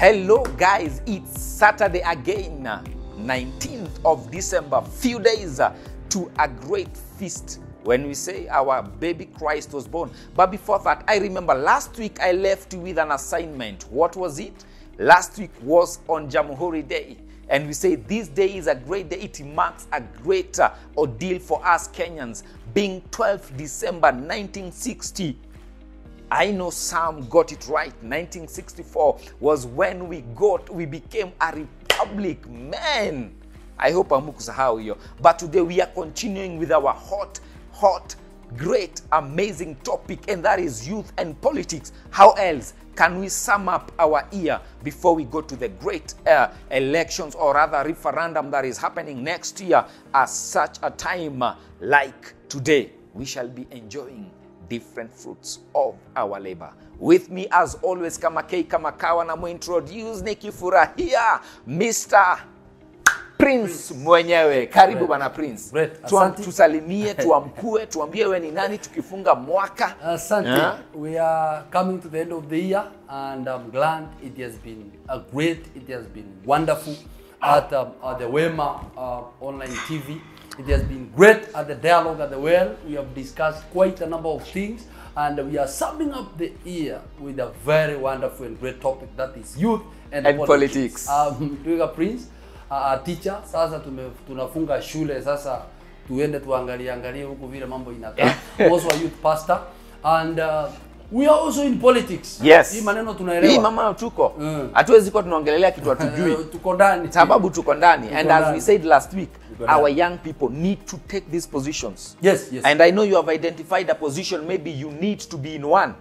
Hello guys, it's Saturday again, 19th of December, few days to a great feast when we say our baby Christ was born. But before that, I remember last week I left you with an assignment. What was it? Last week was on Jamhuri Day. And we say this day is a great day. It marks a great ordeal for us Kenyans, being 12th December 1960. I know Sam got it right. 1964 was when we became a republic. Man, I hope hamukusahau hiyo. But today we are continuing with our hot, great, amazing topic, and that is youth and politics. How else can we sum up our year before we go to the great elections, or rather referendum that is happening next year? At such a time like today, we shall be enjoying different fruits of our labor. With me as always, kama K kama kawa, na muintroduce nikifurahia Mr. Prince mwenyewe. Karibu bana Prince. Tusalimie, tuamkue, tuambie we ni nani tukifunga mwaka. Asante. We are coming to the end of the year and I'm glad it has been it has been wonderful at the Wema online TV. It has been great at the Dialogue at the Well. We have discussed quite a number of things, and we are summing up the year with a very wonderful and great topic, that is youth and politics. Tuiga Prince, teacher, sasa tunafunga shule, sasa tuende tuangalie huko vile mambo inakaa. Also a youth pastor, and we are also in politics. Yes. Hii maneno tunaelewa. Hii mama tuko. Hatuwezi kuwa tunaongelea kitu hatujui. Tuko ndani. Sababu tuko ndani. And as we said last week, our young people need to take these positions. Yes. And I know you have identified a position, maybe you need to be in one.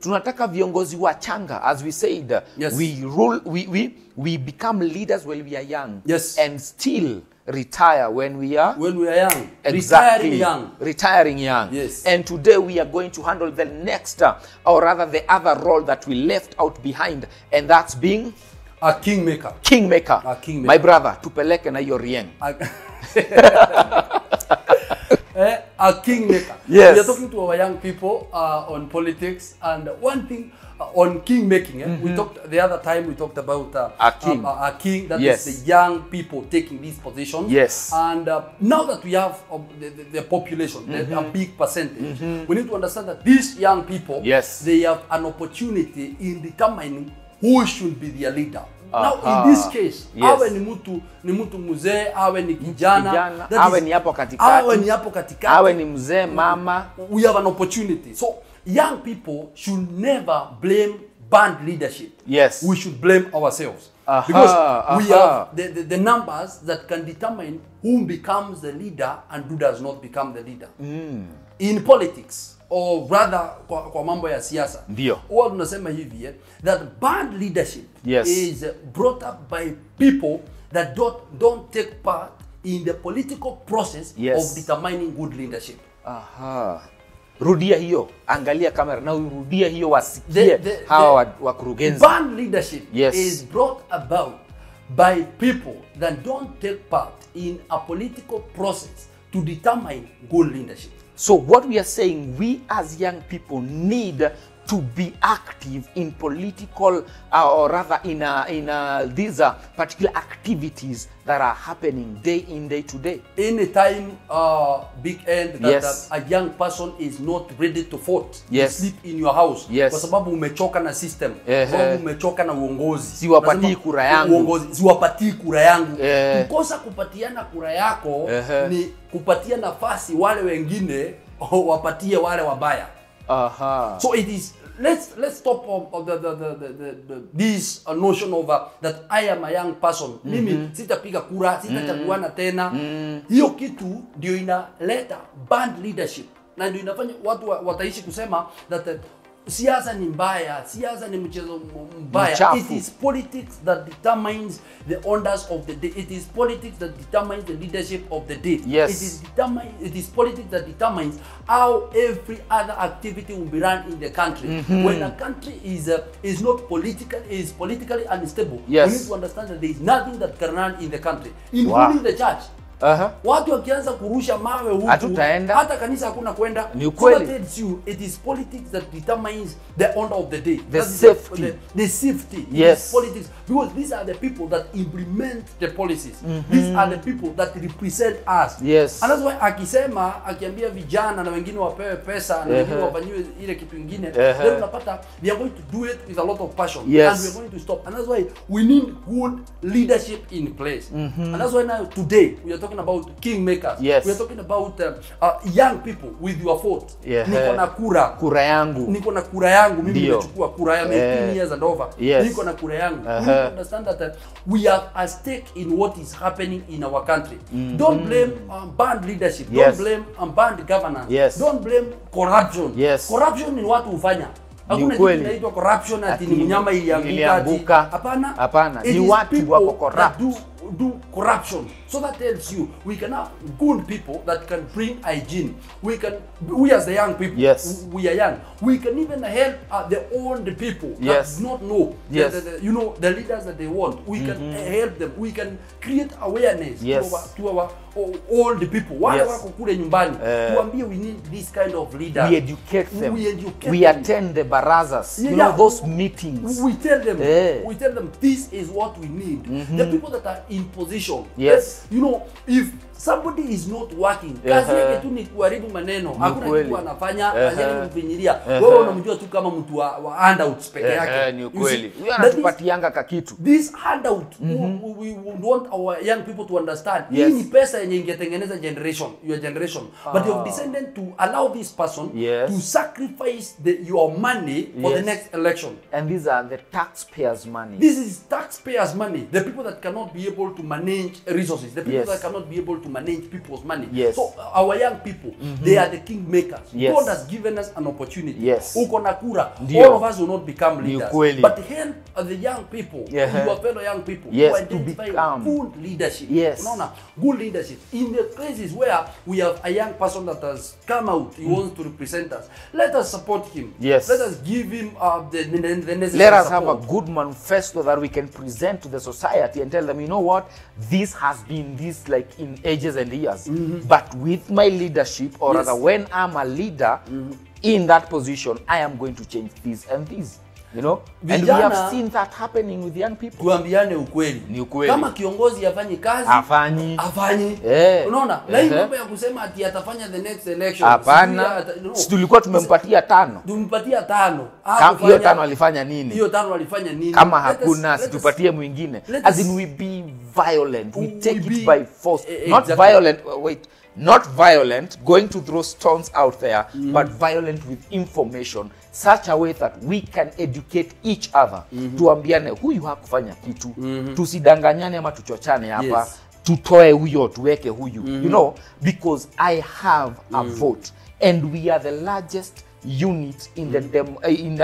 Tunataka viongozi wachanga, as we said. Yes. We become leaders when we are young. Yes. And still retire when we are young. Exactly. Retiring young. Yes. And today we are going to handle the next, or rather the other role that we left out behind, and that's being a kingmaker. A kingmaker. My brother, tupeleke na hiyo rieng. A kingmaker. Yes. We are talking to our young people on politics, and one thing on king making. We talked the other time. We talked about a king. A king. That yes. is the young people taking these positions. Yes. And now that we have the population, a big percentage, we need to understand that these young people, yes, they have an opportunity in determining who should be their leader. Now in this case, yes, awe ni mtu mzee, awe ni kijana, awe ni hapo katikati, awe ni mzee, mama, we have an opportunity. So young people should never blame bad leadership. Yes. We should blame ourselves. Because we have the numbers that can determine who becomes the leader and who does not become the leader. In politics, or rather kwa mambo ya siasa, ndio huwa tunasema hivi that bad leadership, yes, is brought up by people that don't take part in the political process, yes, of determining good leadership. Rudia hiyo, angalia kamera na urudia hiyo, wasikie hawa wakurugenzi. Bad leadership, yes, is brought about by people that don't take part in a political process to determine good leadership. So what we are saying, we as young people need to be active in political, or rather in these particular activities that are happening day in, day to day. Any time, big end, that, yes, that a young person is not ready to vote, yes, sleep in your house, yes, kwa sababu umechoka na system, kwa sababu umechoka na uongozi. Siwapatii kura yangu. Uongozi, siwapatii kura yangu. Kukosa kupatiana kura yako ni kupatia nafasi wale wengine wapatie wale wabaya. So it is, let's stop of this notion of that I am a young person. Mimi sitapiga kura, sitachaguana tena. Hiyo kitu ndio inaleta bad leadership. Na ndio inafanya watu wataishi kusema that siasa ni mbaya, siasa ni mchezo mbaya. Mchafu. It is politics that determines the orders of the day. It is politics that determines the leadership of the day. Yes. It is politics that determines how every other activity will be run in the country. When a country is not politically unstable, yes, we need to understand that there is nothing that can run in the country, including the church. Watu wakianza kurusha mawe huku, hatutaenda. Hata kanisa hakuna kwenda. Ni ukweli. So that tells you it is politics that determines the order of the day. The safety. The safety. Yes. It is politics, because these are the people that implement the policies. These are the people that represent us. Yes. And that's why akisema, akiambia vijana na wengine wapewe pesa na wengine wafanyiwe ile kitu kingine, then unapata they are going to do it with a lot of passion. Yes. And we are going to stop. And that's why we need good leadership in place. And that's why now today we are talking about kingmakers. Yes. We are talking about young people with your vote. Niko na kura yangu. Niko na kura yangu, mimi nimechukua kura ya 18 years and over. Yes. Niko na kura yangu. We need to understand that we have a stake in what is happening in our country. Don't blame bad leadership. Yes. Don't blame bad governance. Yes. Don't blame corruption. Yes. Corruption ni watu hufanya. Hakuna kitu inaitwa corruption ati ni mnyama ilianguka. Hapana. Ni watu wako corrupt. Do corruption. So that tells you we can have good people that can bring hygiene. We as the young people, yes, we are young. We can even help the old people yes, that do not know, yes, the leaders that they want. We can help them. We can create awareness, yes, to our old people. Wale wako kule nyumbani, tuambie we need this kind of leader. We educate them. We attend the barazas. You know, those meetings. We tell them. We tell them this is what we need. The people that are in position. Yes. You know, if somebody is not working, kazi yake tu ni kuharibu maneno. Hakuna kitu anafanya, anajaribu kufinyilia. Wewe unamjua tu kama mtu wa handouts peke yake. Ni kweli. Huyo anatupatianga kakitu. This handout, we want our young people to understand. Hii ni pesa yenye ingetengeneza your generation. But you have decided to allow this person to sacrifice your money for the next election. And these are the taxpayers' money. This is taxpayers' money. The people that cannot be able to manage resources. The people that cannot be able to manage people's money. Yes. So our young people, they are the kingmakers. Yes. God has given us an opportunity. Yes. Uko na kura. All of us will not become leaders. But help the young people, your fellow young people, to identify good leadership. Yes. Good leadership. In the places where we have a young person that has come out, he wants to represent us, let us support him. Yes. Let us give him the necessary Let us support. have a good manifesto that we can present to the society and tell them, you know what, this has been this like in ages and years. But with my leadership, or rather when I'm a leader in that position, I am going to change this and this. You know, and we have seen that happening with young people. Tuambiane ukweli. Ni ukweli. Kama kiongozi afanyi kazi, afanyi. Unaona? Na hii mambo ya kusema ati atafanya the next election. Hapana. Si tulikuwa tumempatia 5. Tumempatia 5. Hiyo 5 alifanya nini? Hiyo 5 alifanya nini? Kama hakuna situpatie mwingine. As in we be violent. We take it by force. Not violent. Not violent, going to throw stones out there, but violent with information, such a way that we can educate each other. Tuambiane huyu hakufanya kitu, tusidanganyane ama tuchochane hapa, tutoe huyo tuweke huyu. You know, because I have a vote and we are the largest unit in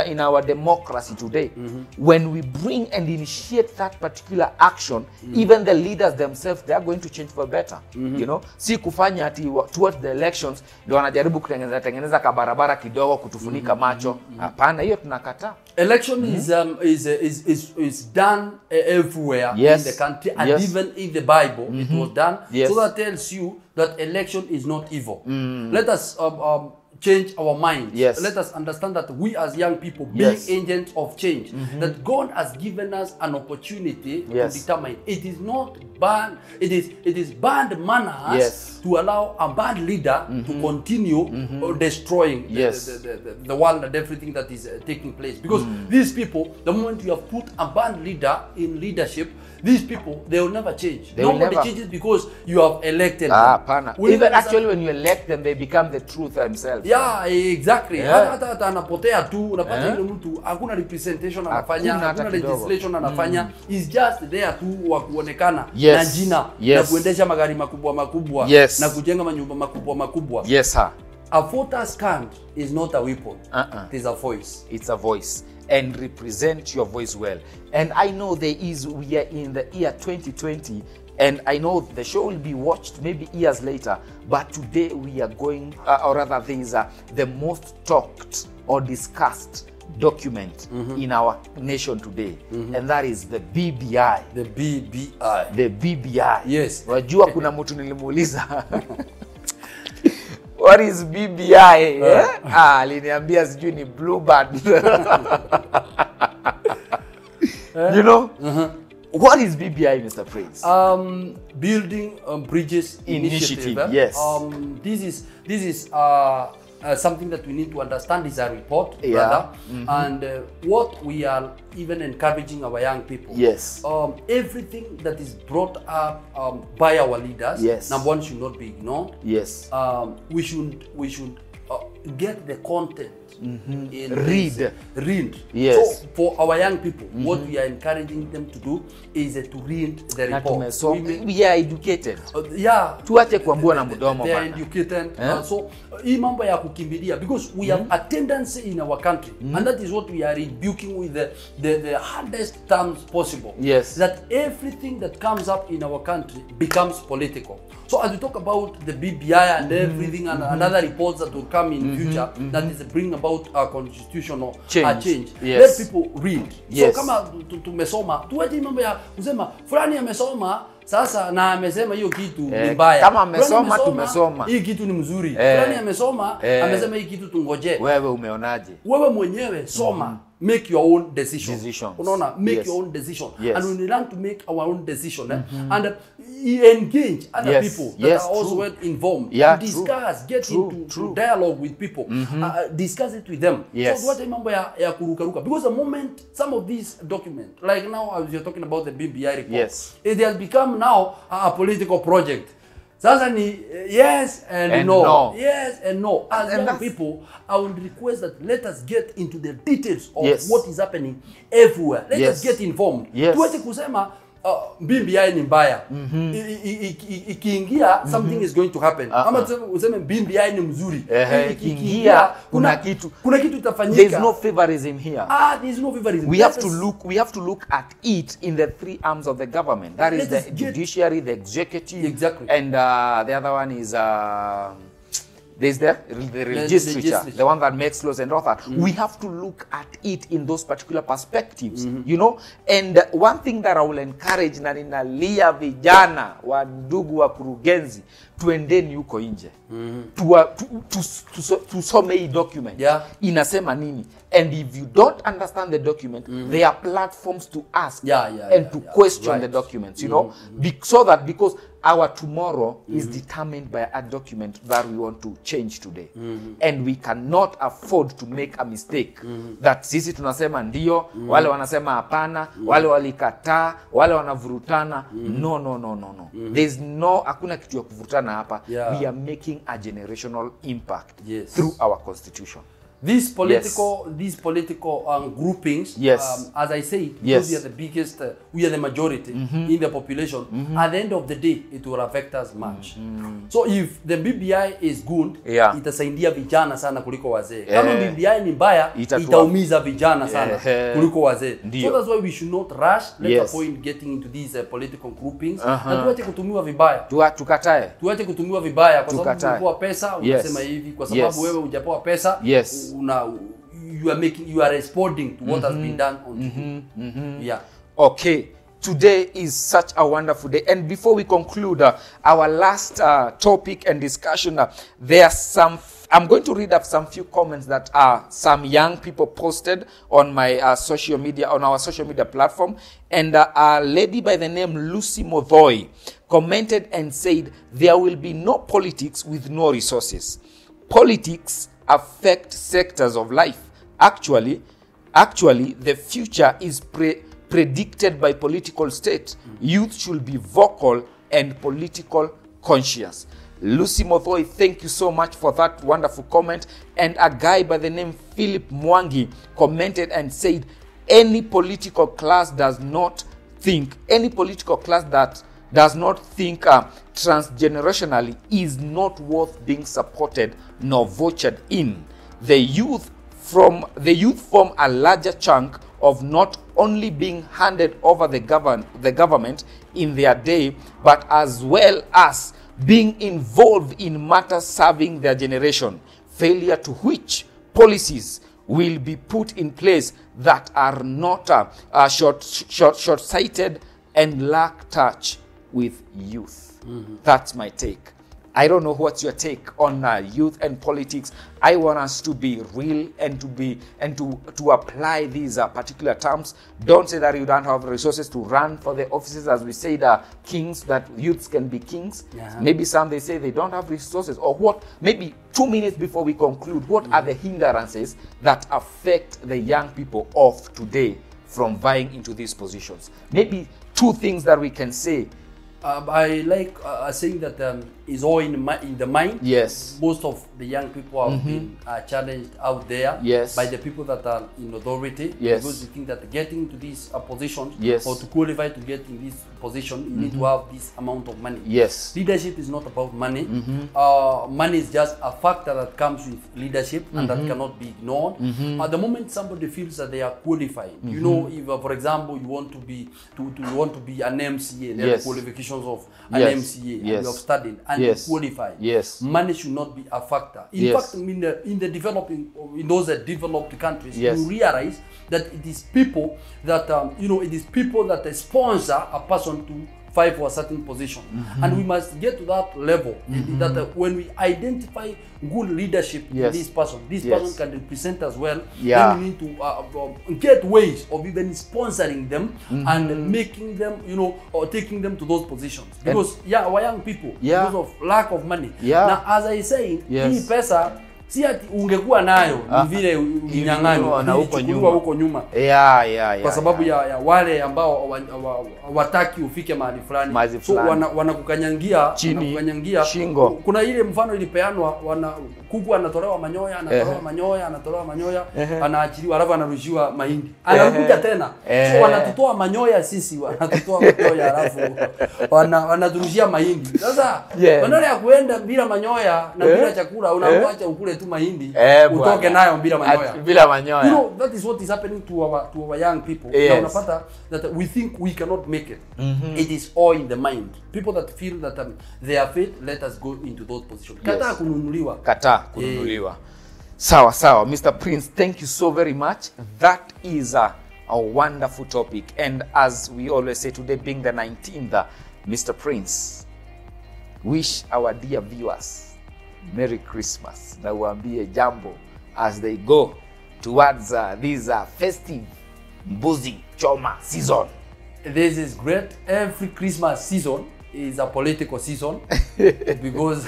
in our democracy today. When we bring and initiate that particular action, even the leaders themselves, they are going to change for better. You know, si kufanya ati towards the elections ndio wanajaribu kutengeneza kabarabara kidogo kutufunika macho. Hapana, hiyo tunakataa. Election is done everywhere in the country, and even in the Bible it was done. So that tells you that election is not evil. Let us change our minds. Let us understand that we as young people being agents of change, that God has given us an opportunity to determine. It is not bad, it is bad manners to allow a bad leader to continue destroying the world and everything that is taking place. Because these people, the moment you have put a bad leader in leadership, these people, they will never change. Nobody changes because you have elected them. Even actually when you elect them, they become the truth themselves. Yeah, exactly. Hata anapotea tu, unapata yule mtu hakuna representation anafanya, hakuna legislation anafanya. He's just there tu wa kuonekana na jina na kuendesha magari makubwa na kujenga manyumba makubwa. Yes, sir. A voter's card is not a weapon. It is a voice. It's a voice. And represent your voice well. And I know we are in the year 2020, and I know the show will be watched maybe years later, but today we are going, or rather these are the most talked or discussed document in our nation today, and that is the BBI. The BBI. The BBI. Yes. Wajua kuna mtu nilimuuliza what is BBI? Aliniambia sijui ni Bluebird. You know? What is BBI, Mr. Prince? Building Bridges Initiative. Yes. This is something that we need to understand is a report, Yeah. rather, and what we are even encouraging our young people. Yes. Everything that is brought up by our leaders, Yes. number one, should not be ignored. Yes. We should get the content. In read. Yes. So for our young people, what we are encouraging them to do is to read the report. So we are educated. Yeah. Tuache kuambua na mdomo they are bana. educated. So hii mambo ya kukimbilia, because we have a tendency in our country, and that is what we are rebuking with the hardest terms possible. Yes. That everything that comes up in our country becomes political. So as we talk about the BBI and everything and other reports that will come in future that is bring about a constitutional change. Yes. Let people read. Yes. So kama tumesoma, tuache mambo ya kusema fulani amesoma sasa na amesema hiyo kitu ni mbaya. Kama amesoma tumesoma. Hii kitu ni mzuri. Fulani amesoma amesema hii kitu tungoje. Wewe umeonaje? Wewe mwenyewe soma. Make your own decisions. Unaona, make Yes. your own decision. Yes. And we learn to make our own decision and engage other people that are also well informed. Yeah, Discuss, get into dialogue with people. Discuss it with them. Yes. So what mambo ya kurukaruka, because the moment some of these documents, like now as you're talking about the BBI report, Yes. it has become now a political project. Sasa ni yes and no. No. Yes and no. As young people, I would request that let us get into the details of what is happening everywhere. Let us get informed. Tuweze kusema BBI ni mbaya. Ikiingia something is going to happen. Ama useme BBI ni mzuri. Ikiingia kuna kitu itafanyika. There is no favorism here. There is no favorism. We have to look at it in the three arms of the government. That is the judiciary, the executive, and the other one is there's the legislature, the one that makes laws and all that. We have to look at it in those particular perspectives, you know. And one thing that I will encourage, na ninalia vijana wa ndugu wa kurugenzi, tuendeni huko nje. Tusome hii document. Inasema nini? And if you don't understand the document, there are platforms to ask and to question the documents, you know, so that because our tomorrow is determined by a document that we want to change today. And we cannot afford to make a mistake that sisi tunasema ndio, wale wanasema hapana, wale walikataa, wale wanavurutana. No. There's hakuna kitu ya kuvurutana hapa. We are making a generational impact through our constitution. These political groupings, as I say, because we are the biggest, we are the majority in the population. At the end of the day, it will affect us much. So if the BBI is good, itasaidia vijana sana kuliko wazee. Kama BBI ni mbaya, itaumiza vijana sana kuliko wazee. So that's why we should not rush. Let's avoid getting into these political groupings. Na tuache kutumiwa vibaya. Tuache kutumiwa vibaya kwa sababu unapewa pesa, unasema hivi kwa sababu wewe hujapewa pesa. You are responding to what has been done on Okay, today is such a wonderful day, and before we conclude our last topic and discussion, there are I'm going to read up some few comments that some young people posted on my social media, on our social media platform. And a lady by the name Lucy Mothoi commented and said, "There will be no politics with no resources. Politics affect sectors of life. Actually, the future is predicted by political state. Youth should be vocal and political conscious." Lucy Mothoi, thank you so much for that wonderful comment. And a guy by the name Philip Mwangi commented and said, any political class that does not think transgenerationally is not worth being supported nor vouchered in. The youth form a larger chunk of not only being handed over the government in their day, but as well as being involved in matters serving their generation, failure to which policies will be put in place that are not short-sighted and lack touch with youth. That's my take. I don't know what's your take on youth and politics. I want us to be real and to apply these particular terms. Don't say that you don't have resources to run for the offices, as we say, the kings, that youths can be kings. Maybe some they say they don't have resources, or what? Maybe 2 minutes before we conclude, what are the hindrances that affect the young people of today from vying into these positions? Maybe 2 things that we can say. I like saying that is all in the mind. Yes. Most of the young people have been challenged out there by the people that are in authority. Yes. Because we think that getting to these positions, yes, or to qualify to get in this position, you need to have this amount of money. Yes. Leadership is not about money. Money is just a factor that comes with leadership and that cannot be ignored. At the moment somebody feels that they are qualified, you know, if for example you want to be an MCA, there are qualifications of an MCA, and you have studied and you qualified. Money should not be a factor. In fact, in those developed countries, you realize that it is people that it is people that sponsor a person to fight for a certain position, and we must get to that level that when we identify good leadership in this person can represent us well. Then we need to get ways of even sponsoring them and making them, or taking them to those positions, because our young people, because of lack of money. Now, as I say, hii pesa si ati ungekuwa nayo ni vile unyang'anywa na huko nyuma. Kwa sababu ya wale ambao wataki ufike mahali fulani. So wanakukanyangia shingo. Kuna ile mfano ilipeanwa, kuku anatolewa manyoya, anaachiliwa, alafu anarushiwa mahindi. Anakuja tena. So wanatutoa manyoya sisi, wanatutoa manyoya alafu wanaturushia mahindi. Sasa badala ya kuenda bila manyoya na bila chakula, unaacha ukule tu mahindi, utoke nayo bila manyoya. You know, that is what is happening to our young people. Unapata that we think we cannot make it. It is all in the mind. People that feel that they are fit, let us go into those positions. Kata kununuliwa. Sawa. Mr. Prince, thank you so very much. That is a wonderful topic. And as we always say, today being the 19th, Mr. Prince, wish our dear viewers Merry Christmas. Na uambie jambo as they go towards this festive mbuzi choma season. This is great. Every Christmas season is a political season because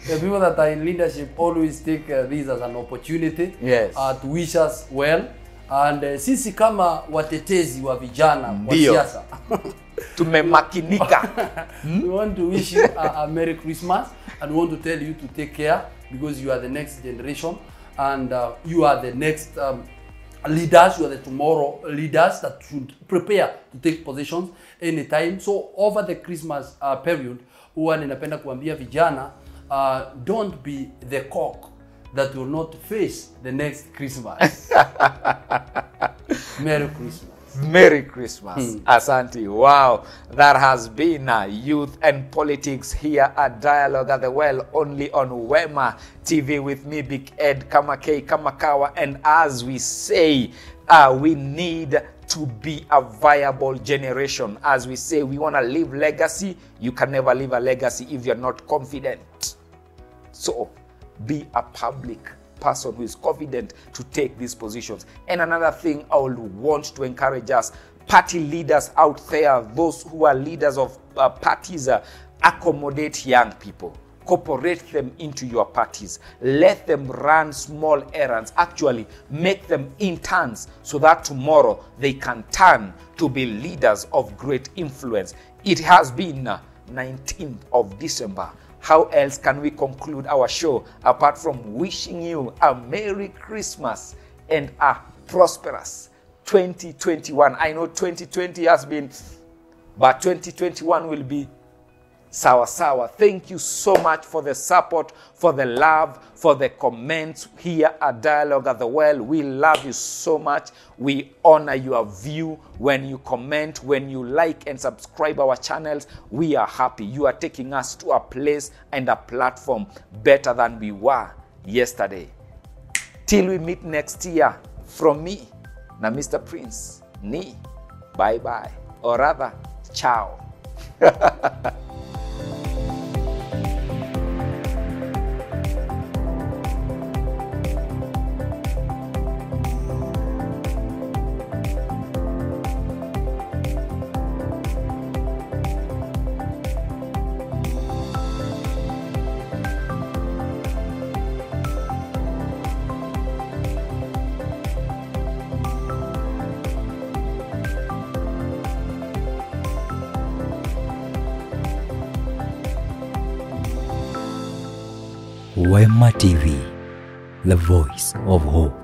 the people that are in leadership always take this as an opportunity to wish us well. And sisi kama watetezi wa vijana wa siasa tumemakinika. We want to wish you a Merry Christmas, and we want to tell you to take care, because you are the next generation, and you are the next leaders. You are the tomorrow leaders that should prepare to take positions anytime. So over the Christmas period, huwa ninapenda kuambia vijana, don't be the cock that will not face the next Christmas. Merry Christmas. Merry Christmas. Asante. Wow. That has been Youth and Politics here at Dialogue at the Well, only on Wema TV with me, Big Ed Kamakawa. And as we say, we need to be a viable generation. As we say, we want to leave legacy. You can never leave a legacy if you're not confident. So, be a public person who is confident to take these positions. And another thing I would want to encourage us, party leaders out there, those who are leaders of parties, accommodate young people. Incorporate them into your parties. Let them run small errands. Actually, make them interns so that tomorrow they can turn to be leaders of great influence. It has been 19th of December. How else can we conclude our show apart from wishing you a Merry Christmas and a prosperous 2021? I know 2020 has been, but 2021 will be sawa. Thank you so much for the support, for the love, for the comments here at Dialogue at the Well. We love you so much. We honor your view when you comment, when you like and subscribe our channels. We are happy. You are taking us to a place and a platform better than we were yesterday. Till we meet next year, from me, na Mr. Prince, ni bye-bye, or rather, ciao. Wema TV, the voice of hope.